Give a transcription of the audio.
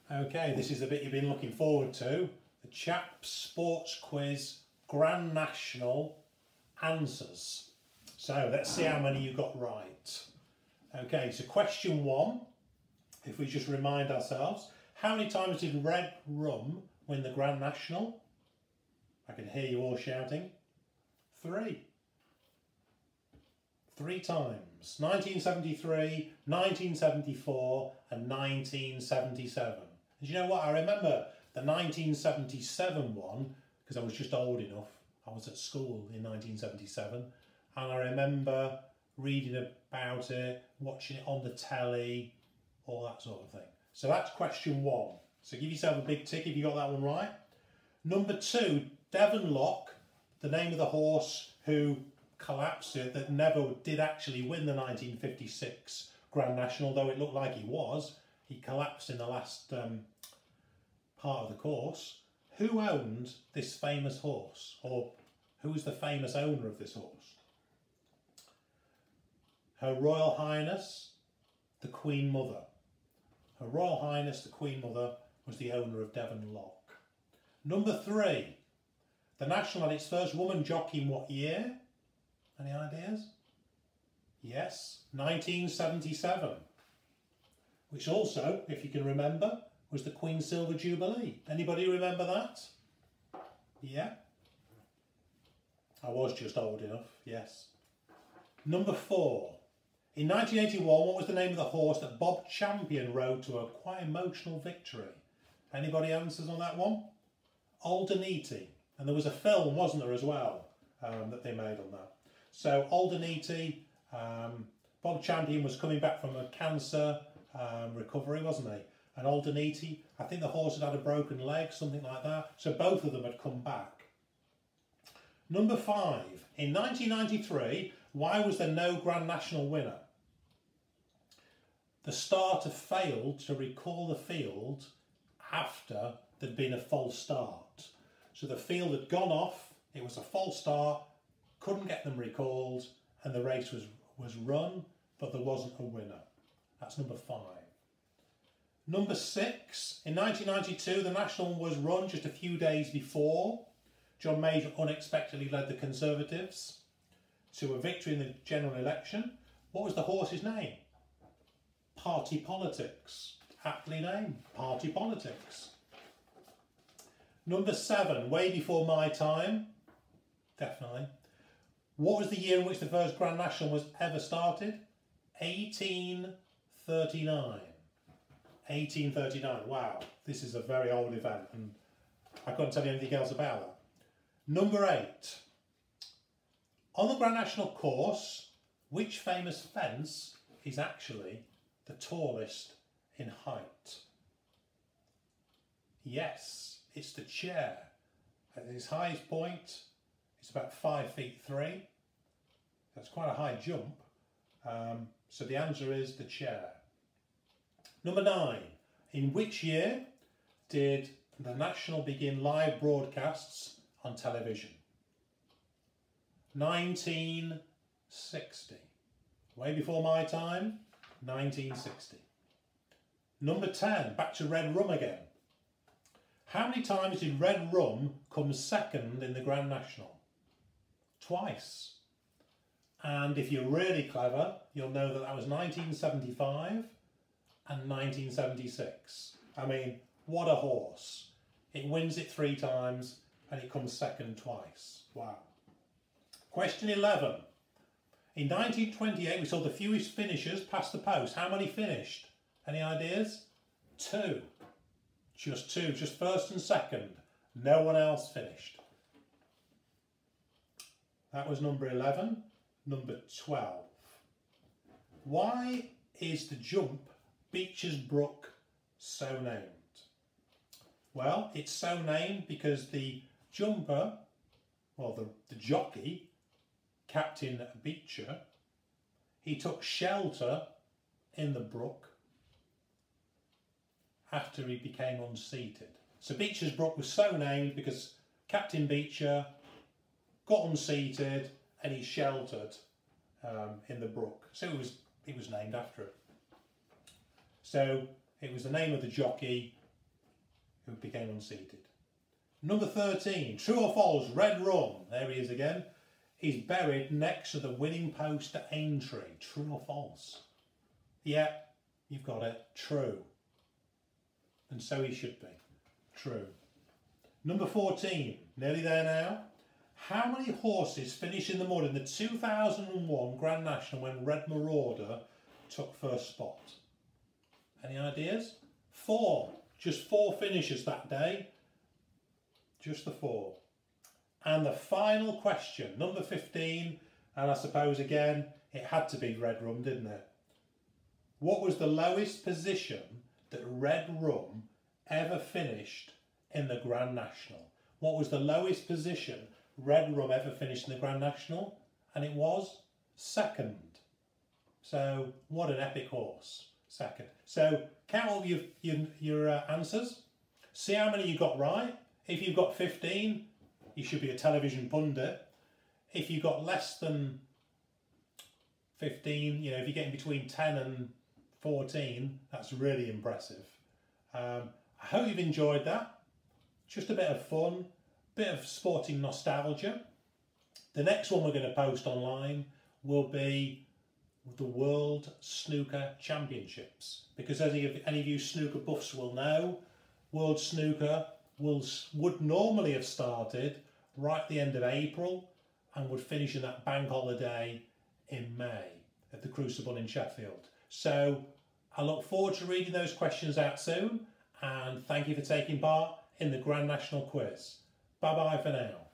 Okay, this is the bit you've been looking forward to. The Chaps Sports Quiz Grand National answers. So let's see how many you got right. Okay, so question 1, if we just remind ourselves, how many times did Red Rum win the Grand National? I can hear you all shouting. 3. 3 times. 1973, 1974 and 1977. And you know what? I remember the 1977 one because I was just old enough. I was at school in 1977 and I remember reading about it, watching it on the telly, all that sort of thing. So that's question 1. So give yourself a big tick if you got that one right. Number 2, Devon Lock, the name of the horse who collapsed it, that never did actually win the 1956 Grand National, though it looked like he was. He collapsed in the last part of the course. Who owned this famous horse? Or who is the famous owner of this horse? Her Royal Highness, the Queen Mother. Her Royal Highness, the Queen Mother, was the owner of Devon Lock. Number 3, the National had its first woman jockey in what year? Any ideas? Yes, 1977. Which also, if you can remember, was the Queen's Silver Jubilee. Anybody remember that? Yeah? I was just old enough, yes. Number 4. In 1981, what was the name of the horse that Bob Champion rode to a quite emotional victory? Anybody answers on that one? Aldeniti. And there was a film, wasn't there, as well, that they made on that. So Aldeniti, Bob Champion was coming back from a cancer recovery, wasn't he? And Aldeniti, I think the horse had a broken leg, something like that. So both of them had come back. Number 5. In 1993, why was there no Grand National winner? The starter failed to recall the field after there'd been a false start. So the field had gone off, it was a false start, couldn't get them recalled, and the race was run, but there wasn't a winner. That's number 5. Number 6, in 1992, the National was run just a few days before. John Major unexpectedly led the Conservatives to a victory in the general election. What was the horse's name? Party Politics. Aptly named, Party Politics. Number 7, way before my time, definitely. What was the year in which the first Grand National was ever started? 1839. 1839, wow, this is a very old event and I couldn't tell you anything else about that. Number 8, on the Grand National course, which famous fence is actually the tallest in height? Yes, it's the Chair. At its highest point, it's about 5 feet 3. That's quite a high jump. So the answer is the Chair. Number 9, in which year did the National begin live broadcasts on television? 1960. Way before my time, 1960. Number 10, back to Red Rum again. How many times did Red Rum come second in the Grand National? Twice. And if you're really clever, you'll know that that was 1975 and 1976. I mean, what a horse. It wins it 3 times and it comes second twice. Wow. Question 11. In 1928, we saw the fewest finishers past the post. How many finished? Any ideas? 2. Just 2, just first and second. No one else finished. That was number 11. Number 12. Why is the jump Beecher's Brook so named? Well, it's so named because the jumper, well, the jockey, Captain Beecher, he took shelter in the brook after he became unseated. So Beecher's Brook was so named because Captain Beecher got unseated and he sheltered in the brook. So it was named after it. So it was the name of the jockey who became unseated. Number 13, true or false, Red Rum, there he is again, is buried next to the winning post at Aintree. True or false? Yeah, you've got it, true. And so he should be, true. Number 14, nearly there now. How many horses finished in the mud in the 2001 Grand National when Red Marauder took first spot? Any ideas? 4. Just 4 finishers that day. Just the 4. And the final question, number 15, and I suppose again it had to be Red Rum, didn't it? What was the lowest position that Red Rum ever finished in the Grand National? What was the lowest position Red Rum ever finished in the Grand National? And it was 2nd. So what an epic horse, 2nd. So count up your answers. See how many you got right. If you've got 15, you should be a television pundit. If you've got less than 15, you know, if you're getting between 10 and 14, that's really impressive. I hope you've enjoyed that. Just a bit of fun, bit of sporting nostalgia. The next one we're going to post online will be the World Snooker Championships, because as any of you snooker buffs will know, World Snooker would normally have started right at the end of April and would finish in that bank holiday in May at the Crucible in Sheffield. So I look forward to reading those questions out soon, and thank you for taking part in the Grand National Quiz. Bye bye for now.